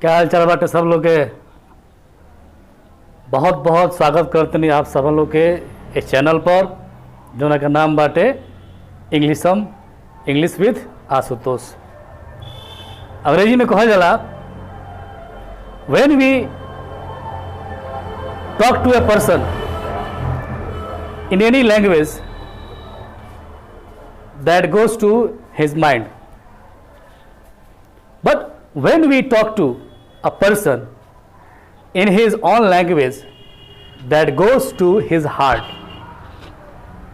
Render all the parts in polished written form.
क्या हाल चाल बाटे सब लोग के। बहुत बहुत स्वागत करते नहीं आप सब लोग के इस चैनल पर जोना का नाम बाटे इंग्लिश विद आशुतोष। अंग्रेजी में कहा जाला when we talk to a person in any language that goes to his mind, but when we talk to a person in his own language that goes to his heart।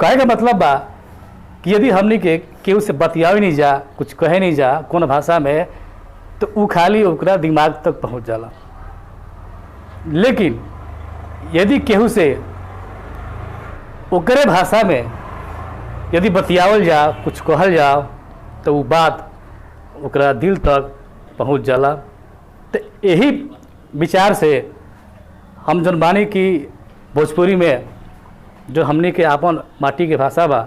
कहे का मतलब बा कि यदि हमनी के केहू से बतियावे नहीं जा, कुछ कहे नहीं जा कौन भाषा में, तो उ खाली ओकरा दिमाग तक पहुंच जाला। लेकिन यदि केहू से ओकरे भाषा में यदि बतियावल जा, कुछ कहल जा, तो वो बात ओकरा दिल तक पहुंच जाला। तो यही विचार से हम जन बानी कि भोजपुरी में जो हमने के आपन माटी के भाषा बा,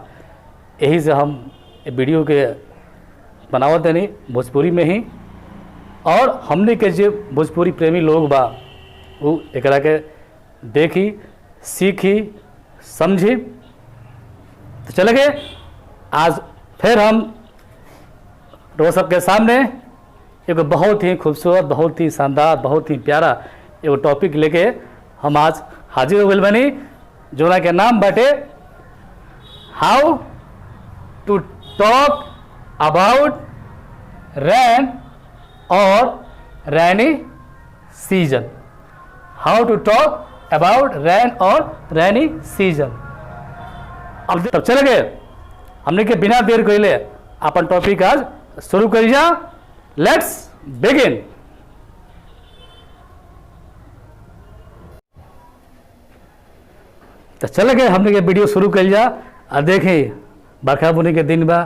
यही से हम वीडियो के बनावत नहीं भोजपुरी में ही, और हमने के जो भोजपुरी प्रेमी लोग बा वो एकरा के देखी, सीखी, समझी। तो चले गए आज फिर हम रोज सबके सामने एक बहुत ही खूबसूरत, बहुत ही शानदार, बहुत ही प्यारा एगो टॉपिक लेके हम आज हाजिर हो गए बनी, जोना के नाम बाटे how to talk about rain और rainy season. How to talk about rain और रैनी सीजन। अब तब चले गए हमने के बिना देर कइले अपन टॉपिक आज शुरू करिए। Let's begin. तो चले गए हमने के वीडियो शुरू कर लिया। और देखें बरखा बुनी के दिन बा,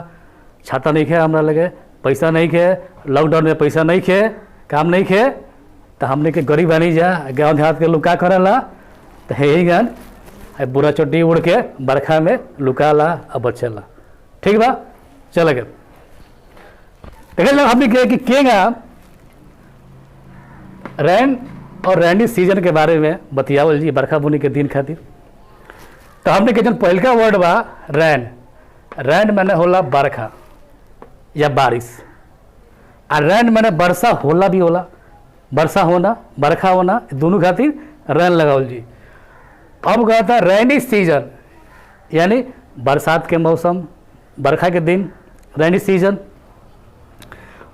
छाता नहीं खे, हमरा लगे पैसा नहीं खे, लॉकडाउन में पैसा नहीं खे, काम नहीं खे, तो हमने के गरीब आनी जा गाँव देहात के लोग क्या करेला, तो यही गान बुरा चोटी उड़ के बरखा में लुकाला और बचेला। ठीक बा, चले गए देख हमने कहे कि केगा रैन और रैनी सीजन के बारे में बतियावल जी बरखा बुनी के दिन खातिर। तो हमने के जन पहल का वर्ड बा रैन। रैन मैंने होला बरखा या बारिश, और रैन मैंने वर्षा होला भी होला, वर्षा होना बरखा होना दोनों खातिर रैन लगावल जी। अब कहता रैनी सीजन यानी बरसात के मौसम, बरखा के दिन रैनी सीजन।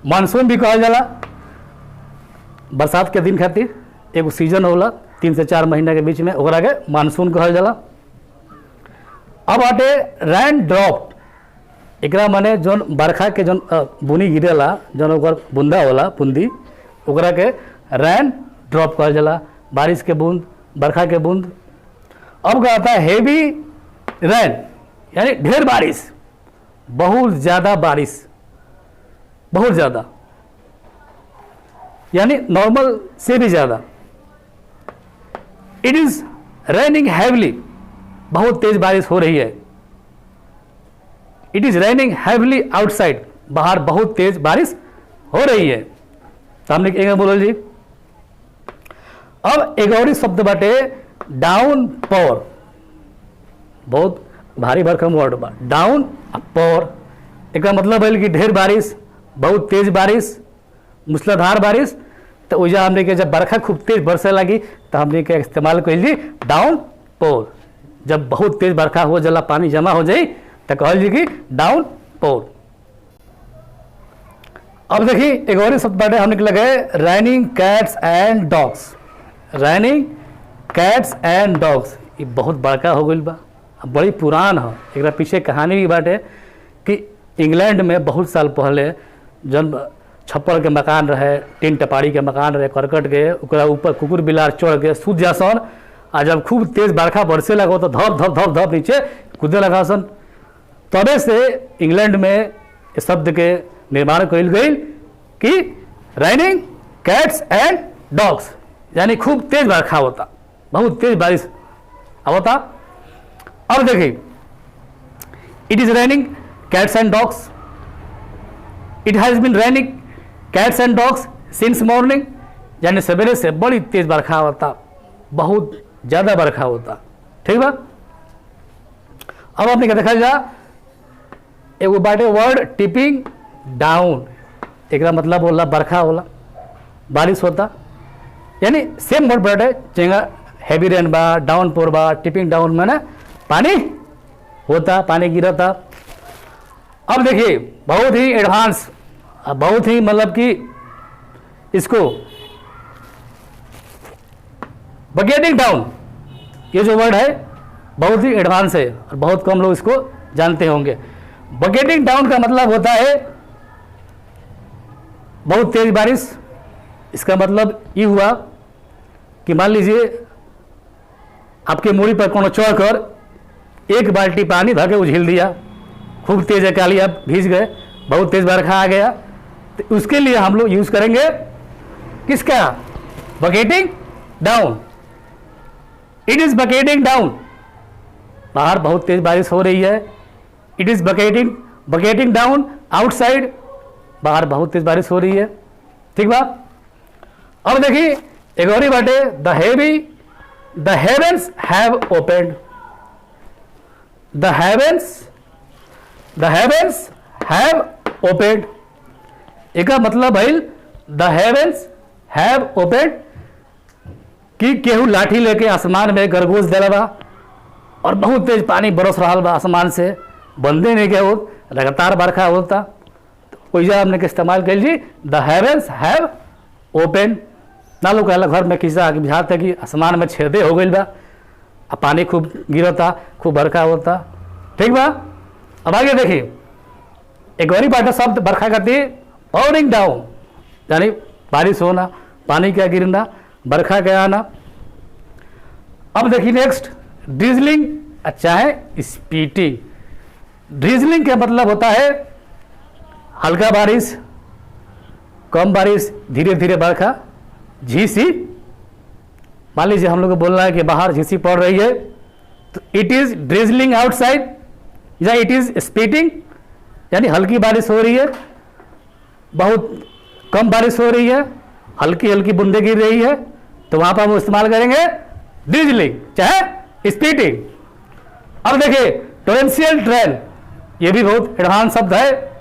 मानसून भी कहल जाला बरसात के दिन खातिर एगो सीजन होला 3 से 4 महीना के बीच में, ओकरा के मानसून कहल जाला। अब आटे रैन ड्रॉप, एकरा माने जौन बरखा के जौन बुनी गिरेला, जौन ओकर बूंदा होला बूंदी, ओकरा के रैन ड्रॉप कहल जाला, बारिश के बूंद, बरखा के बूंद। अब कहता है हेवी रैन यानी ढेर बारिश, बहुत ज़्यादा बारिश, बहुत ज़्यादा यानी नॉर्मल से भी ज़्यादा। इट इज रेनिंग हैवली, बहुत तेज बारिश हो रही है। It is raining heavily outside, बाहर बहुत तेज बारिश हो रही है। तो हमने एक बोलो जी। अब एक और शब्द बाटे डाउन पॉर, बहुत भारी भरकम वर्ड बा डाउन पॉर। एक मतलब है कि ढेर बारिश, बहुत तेज बारिश, मूसलाधार बारिश। तो वजह हमने के जब बरखा खूब तेज बरसे लगी तो हमने के इस्तेमाल कर जी डाउन पोर। जब बहुत तेज बरखा हो जाला, पानी जमा हो जाए तो कहल जी कि डाउन पोर। अब देखिए एक और शब्द बाटे हमने के लगे raining cats and dogs. Raining cats and dogs ये बहुत बड़का हो गई बा, बड़ी पुरान है। एक पीछे कहानी भी बाटे कि इंग्लैंड में बहुत साल पहले जब छप्पर के मकान रहे, टीन टपाड़ी के मकान रहे, करकट के, ओकरा ऊपर कुकुर बिलार चढ़ के सूत जासन, आ जब खूब तेज बरखा बरसे लगा तो धप धप धप धप नीचे कूदे लगा सन। तबे से इंग्लैंड में इस शब्द के निर्माण कल गई कि रैनिंग कैट्स एंड डॉग्स यानी खूब तेज बरखा होता, बहुत तेज बारिश होता। अब देखिए it is raining cats and dogs. It has been raining cats and dogs since morning. यानी सवेरे से बड़ी तेज बरखा होता, बहुत ज़्यादा बरखा होता। ठीक बा। अब अपने क्या देखा जा, एगो बाटे वर्ड टिपिंग डाउन, एक मतलब होला बरखा होला, बारिश होता, यानी सेम वर्ड बाटे। चेंगा हैवी रेन बा, डाउन पोर बा, टिपिंग डाउन मैंने पानी होता, पानी गिरता। अब देखिए बहुत ही एडवांस, बहुत ही मतलब कि इसको बकेटिंग डाउन, ये जो वर्ड है बहुत ही एडवांस है और बहुत कम लोग इसको जानते होंगे। बकेटिंग डाउन का मतलब होता है बहुत तेज बारिश। इसका मतलब ये हुआ कि मान लीजिए आपके मूड़ी पर कोनो चढ़कर एक बाल्टी पानी भर के उझिल दिया, खूब तेज अकाली, आप भीज गए, बहुत तेज बरखा आ गया, तो उसके लिए हम लोग यूज करेंगे किसका, bucketing down. It is bucketing down, बाहर बहुत तेज बारिश हो रही है, it is bucketing down outside, बाहर बहुत तेज बारिश हो रही है। ठीक बा। अब देखिए एक और ही बाटे, the heavens have opened, the heavens have opened, एक मतलब है द हेवेंस हैव ओपेंड कि केहू लाठी लेके आसमान में गरगोश दे बा और बहुत तेज पानी बरस रहा बा आसमान से, बंदे नहीं के हो, लगातार बरखा होता, तो वैसा हमने के इस्तेमाल कर ली, द हेवेंस हैव ओपेन। ना लोग कहला घर में खिंचा कि बुझाता कि आसमान में छेदे हो गई बा, अब पानी खूब गिरता, खूब बरखा होता। ठीक बा। अब आगे देखिए एक और ही बात शब्द बरखा कहती है पाउरिंग डाउन, यानी बारिश होना, पानी का गिरना, बरखा का आना। अब देखिए नेक्स्ट ड्रिजलिंग, अच्छा है स्पीटिंग। ड्रिजलिंग का मतलब होता है हल्का बारिश, कम बारिश, धीरे धीरे बरखा, झीसी। मान लीजिए हम लोग को बोलना है कि बाहर झीसी पड़ रही है, तो इट इज ड्रिजलिंग आउटसाइड, या इट इज स्पीटिंग, यानी हल्की बारिश हो रही है, बहुत कम बारिश हो रही है, हल्की हल्की बूंदे गिर रही है, तो वहां पर हम इस्तेमाल करेंगे ड्रिजलिंग चाहे स्पीटिंग। अब देखिए टोरेंशियल ट्रेन, ये भी बहुत एडवांस शब्द है,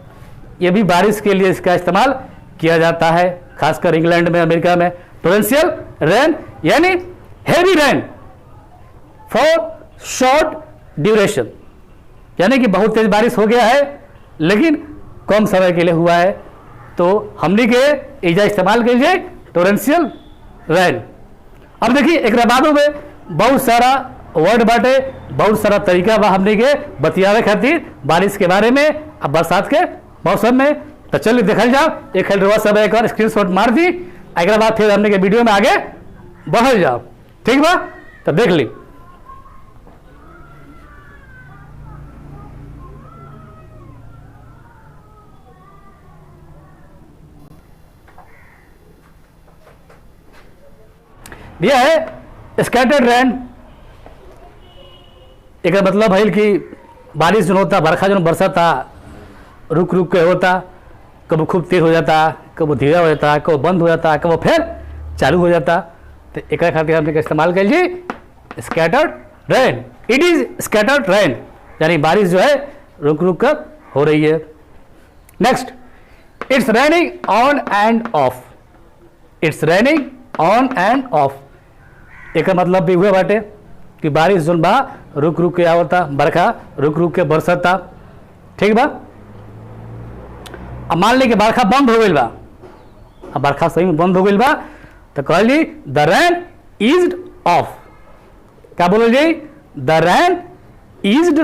ये भी बारिश के लिए इसका इस्तेमाल किया जाता है, खासकर इंग्लैंड में, अमेरिका में। टोरेंशियल रेन यानी heavy rain for short duration, यानी कि बहुत तेज बारिश हो गया है लेकिन कम समय के लिए हुआ है, तो हमने के इजा इस्तेमाल कीजिए टोरेंशियल रेन। अब देखिए एक बातों में बहुत सारा वर्ड बाटे, बहुत सारा तरीका बा हमने के बतियावे खातिर बारिश के बारे में, अब बरसात के मौसम में। तो चलिए देखल जाओ, एक खेल रुआ सब एक और स्क्रीनशॉट मार दी, एक बाद फिर हमने के वीडियो में आगे बढ़ल जाओ। ठीक बा, तो देख ली। दिया है स्कैटर्ड रेन, एक मतलब है कि बारिश जो होता, बरखा जो बरसाता रुक रुक के होता, कब खूब तेज हो जाता, कब धीरा हो जाता, कब बंद हो जाता, कब फिर चालू हो जाता, तो एक खातिर हमने इस्तेमाल कर लीजिए scattered rain. It is scattered rain, यानी बारिश जो है रुक रुक कर हो रही है। Next, it's raining on end of, it's raining on end of, एक मतलब भी हुए बाटे कि बारिश जो बा रुक रुक के आवता, बरखा रुक रुक के बरसता। ठीक बा। अब मान ली कि बरखा बंद हो गई बा, अब बरखा सही में बंद हो गई बा, तो कह ली द रेन इज्ड ऑफ। क्या बोलो जी, द रेन इज्ड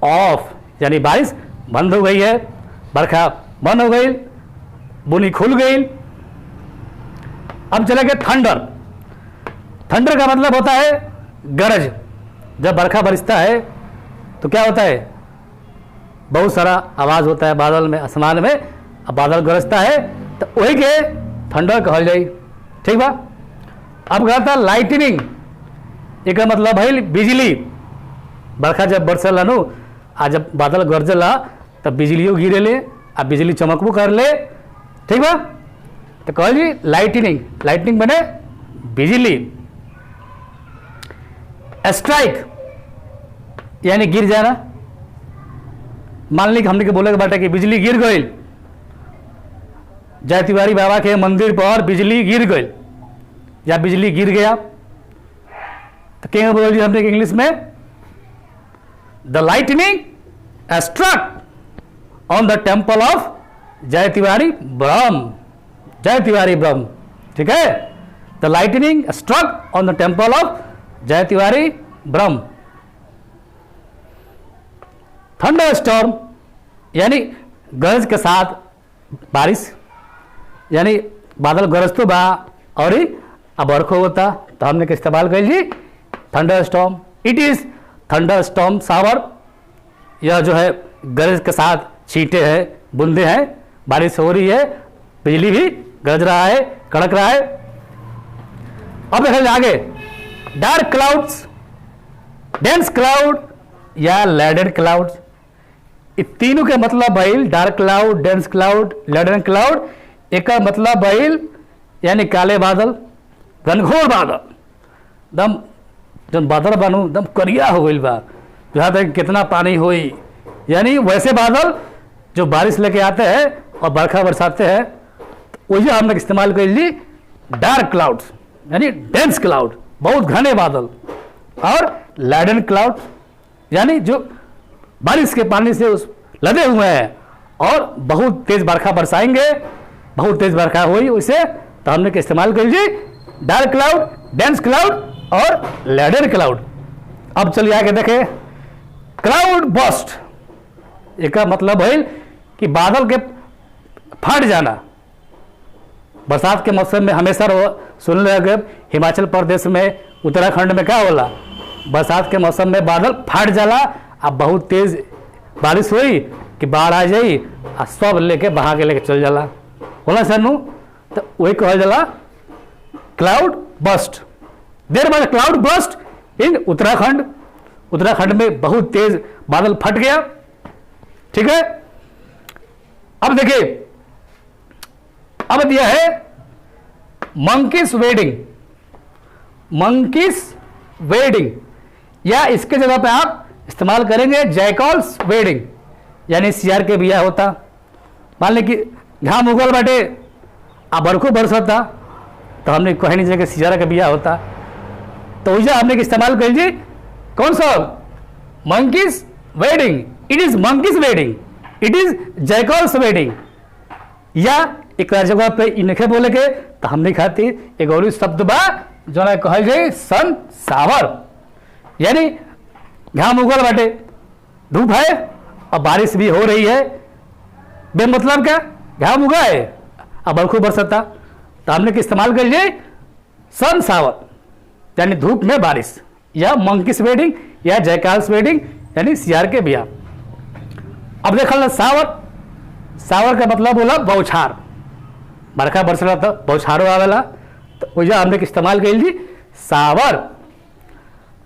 ऑफ, यानी बारिश बंद हो गई है, बरखा बंद हो गई, बुनी खुल गई। अब चले गए थंडर। थंडर का मतलब होता है गरज। जब बरखा बरसता है तो क्या होता है, बहुत सारा आवाज होता है बादल में, आसमान में, अब बादल गरजता है तो वही के थंडर कहल जाए। ठीक बा। अब कहता लाइटनिंग, एक मतलब है बिजली। बरखा जब बरसला नु, आ जब बादल गरजला तब बिजलियों गिरे ले, अब बिजली चमकबो कर ले। ठीक बा। तो कहल जी लाइटनिंग, लाइटनिंग बने बिजली। स्ट्राइक यानी गिर जाना। मान ली कि हमने के बोले के बाटे कि बिजली गिर गई, जय तिवारी बाबा के मंदिर पर बिजली गिर गई या बिजली गिर गया, तो क्या बोल दिया हमने इंग्लिश में, the lightning struck on the temple of Jai Tiwari Brahm, Jai Tiwari Brahm. ठीक है, the lightning struck on the temple of Jai Tiwari Brahma. Thunder storm यानी गरज के साथ बारिश, यानी बादल गरज तो बा और अब बरखो होता, तो हमने के इस्तेमाल कर जी thunderstorm. It is thunderstorm shower, यह जो है गरज के साथ छींटे हैं, बूंदे हैं, बारिश हो रही है, बिजली भी गरज रहा है, कड़क रहा है। अब देखें आगे, डार्क क्लाउड्स, डेंस क्लाउड या लैडन क्लाउड्स। इ तीनों के मतलब भइल dark cloud, dense cloud, laden cloud. एक मतलब भइल यानी काले बादल, घनघोर बादल, एकदम जब बादल बनू एकदम करिया हो गई बा, जहाँ तक कितना पानी हुई, यानी वैसे बादल जो बारिश लेके आते हैं और बरखा बरसाते हैं, तो वही हमने इस्तेमाल कर ली डार्क क्लाउड्स यानी डेंस क्लाउड, बहुत घने बादल। और लैडन क्लाउड यानी जो बारिश के पानी से उस लदे हुए हैं और बहुत तेज बरखा बरसाएंगे, बहुत तेज बरखा हुई उसे, तो हमने के इस्तेमाल कर ली डार्क क्लाउड, डेंस क्लाउड और लैडन क्लाउड। अब चलिए आगे देखें, क्लाउड बस्ट, एक मतलब है कि बादल के फट जाना। बरसात के मौसम में हमेशा सुन रहे हिमाचल प्रदेश में, उत्तराखंड में क्या होला, बरसात के मौसम में बादल फट जाला, अब बहुत तेज बारिश हुई कि बाढ़ आ जाई और सब लेके बहा के लेके चल जाला, बोला सर नू, तो वही कहल जाला क्लाउड बस्ट। देर बाद cloudburst in Uttarakhand, Uttarakhand में बहुत तेज बादल फट गया। ठीक है, अब देखिए, अब दिया है मंकीस वेडिंग, मंकीस वेडिंग, या इसके जगह पे आप इस्तेमाल करेंगे जैकॉल्स वेडिंग, यानी सियार के बिया होता। मान ली कि घाम उगल बाटे आ बरखो बरसता, तो हमने कहे नहीं कि सियारा का बिया होता, तो वैसा हमने इस्तेमाल कर लीजिए कौन सा, monkeys wedding. It is monkeys wedding, it is jackals wedding. या एक जगह पे इनके बोले के, तो हमने खाती एक और शब्द बा जो ना कहल जाए सन सावर, यानी घाम उगल बाटे, धूप है और बारिश भी हो रही है, बे मतलब क्या, घाम उगा है अब बरखू बरसता, तो हमने इस्तेमाल कर लिए सन सावर यानी धूप में बारिश, या मंकीस वेडिंग या जैकॉल्स वेडिंग यानी सियार के बिया। अब देखल सावर, सावर का मतलब बोला बौछार, बरखा बरसला तो बौछारो आवेला, तो वजह हमने इस्तेमाल कर ली सावर।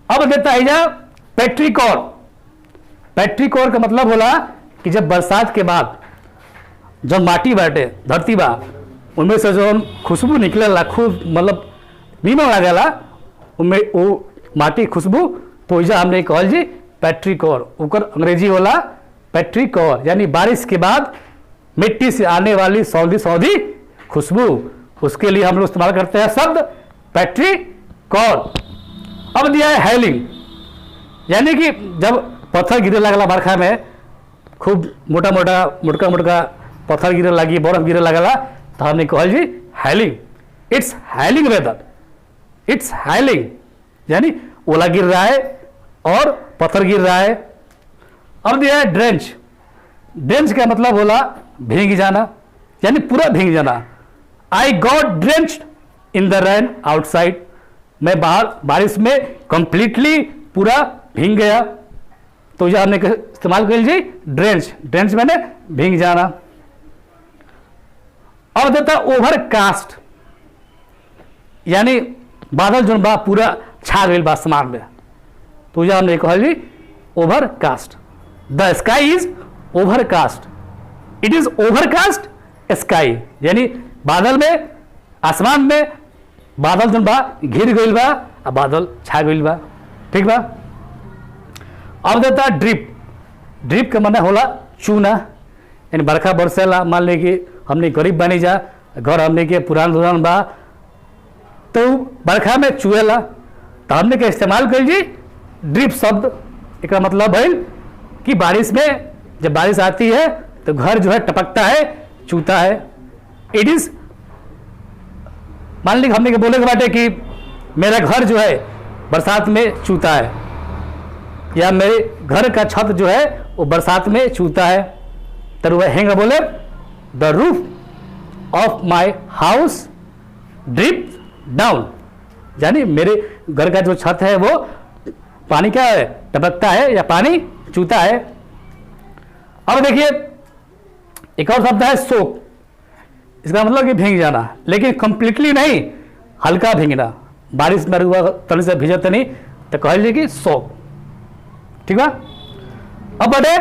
अब देता है जा पेट्रिकॉर। पेट्रिकॉर का मतलब बोला कि जब बरसात के बाद जब माटी बाटे, धरती बा, उनमें से जो खुशबू निकलेला, खूब मतलब नीमन लगेला, उनमें वो माटी खुशबू, तो वजह हमने कहल जी पेट्रिकॉर। उकर अंग्रेजी होला पेट्रिकॉर, यानी बारिश के बाद मिट्टी से आने वाली सौंधी सौंधी खुशबू, उसके लिए हम लोग इस्तेमाल करते हैं शब्द पेट्रिकॉर। अब दिया है हेलिंग, यानी कि जब पत्थर गिरे लगला बरखा में, खूब मोटा मोटा मुटका मुटका पत्थर गिरे लगी, बर्फ गिरे लगला, तो हमने कहल जी hailing. It's hailing weather, it's hailing यानी ओला गिर रहा है और पत्थर गिर रहा है। अब दिया है ड्रेंच। ड्रेंच का मतलब बोला भीग जाना, यानी पूरा भीग जाना। I got drenched in the rain outside, मैं बाहर बारिश में कंप्लीटली पूरा भीग गया, तो यह हमने इस्तेमाल कर लीजिए ड्रेंच। ड्रेंच मैंने भीग जाना। अब देता ओवरकास्ट, यानी बादल जो बा पूरा छा गई बा आसमान में, तो यह हमने कह ली overcast. The sky is overcast, it is overcast sky, यानी बादल में, आसमान में बादल जन बा घिर गइल बा आ बादल छा गइल बा, ठीक बा। अब देता ड्रिप। ड्रिप के माने होला चूना, यानी बरखा बरसेला, मान ली कि हमने गरीब बनी जा, घर हमने के पुरान दुरान बा, तो बरखा में चुएला, तो हमने के इस्तेमाल कर जी ड्रिप शब्द। एक मतलब है कि बारिश में जब बारिश आती है तो घर जो है टपकता है, चूता है। इट इज, मान ली हमने के बोले के बाटे कि मेरा घर जो है बरसात में चूता है, या मेरे घर का छत जो है वो बरसात में चूता है, तो वह हैंग बोले the roof of my house drip down, यानी मेरे घर का जो छत है वो पानी क्या है, टपकता है या पानी चूता है। अब देखिए एक और शब्द है सोक। इसका मतलब कि भीग जाना, लेकिन कंप्लीटली नहीं, हल्का भीगना। बारिश में रुआ तनी से भिजत नहीं तो कह लीजिए कि सोक, ठीक है। अब बढ़े,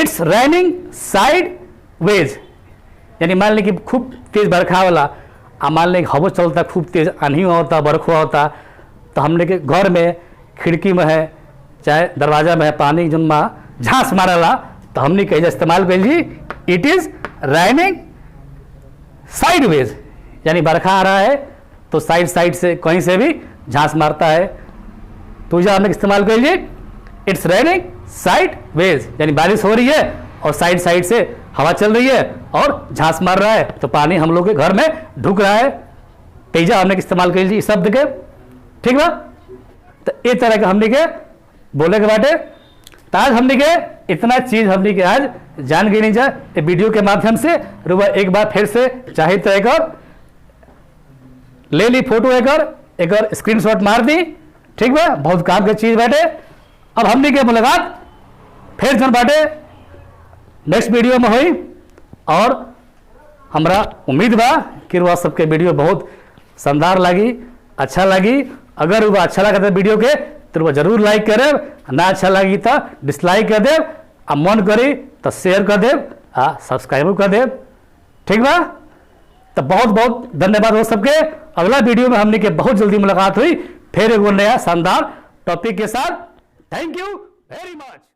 इट्स रेनिंग साइड वेज, यानी मान ली कि खूब तेज बरखा वाला, मान ली हवा चलता, खूब तेज आंधी होता, बरखा होता, तो हमने के घर में खिड़की में है चाहे दरवाजा में है पानी जन झांस मारेला, तो हमने कहीं इस्तेमाल कर ली it is raining sideways, यानी बरखा आ रहा है तो साइड साइड से कहीं से भी झांस मारता है, तो जो हमने इस्तेमाल कर ली इट्स रेनिंग साइड वेज, यानी बारिश हो रही है और साइड साइड से हवा चल रही है और झांस मार रहा है, तो पानी हम लोग के घर में ढुक रहा है। तेजा हमने इस्तेमाल कर ली इस शब्द के, ठीक बा। तो इस तरह के हमने के बोले के बाटे, तो आज हमने के इतना चीज हमने के आज जान गई नहीं जा वीडियो के माध्यम से। रुआ एक बार फिर से चाहे तो एक और ले ली फोटो, एक और स्क्रीनशॉट मार दी, ठीक बा। बहुत काम की चीज बाटे। अब हमने के मुलाकात फिर जन बाटे नेक्स्ट वीडियो में हुई, और हमरा उम्मीद बा कि वह सबके वीडियो बहुत शानदार लगी, अच्छा लगी। अगर वह अच्छा लगा तो वीडियो के तो वह जरूर लाइक करे, ना अच्छा लगी तो डिसलाइक कर दे, आ मन करी तो शेयर कर दे, आ सब्सक्राइब कर दे, ठीक बा। तो बहुत बहुत धन्यवाद हो सबके। अगला वीडियो में हमने के बहुत जल्दी मुलाकात हुई फिर एक नया शानदार टॉपिक के साथ। Thank you very much.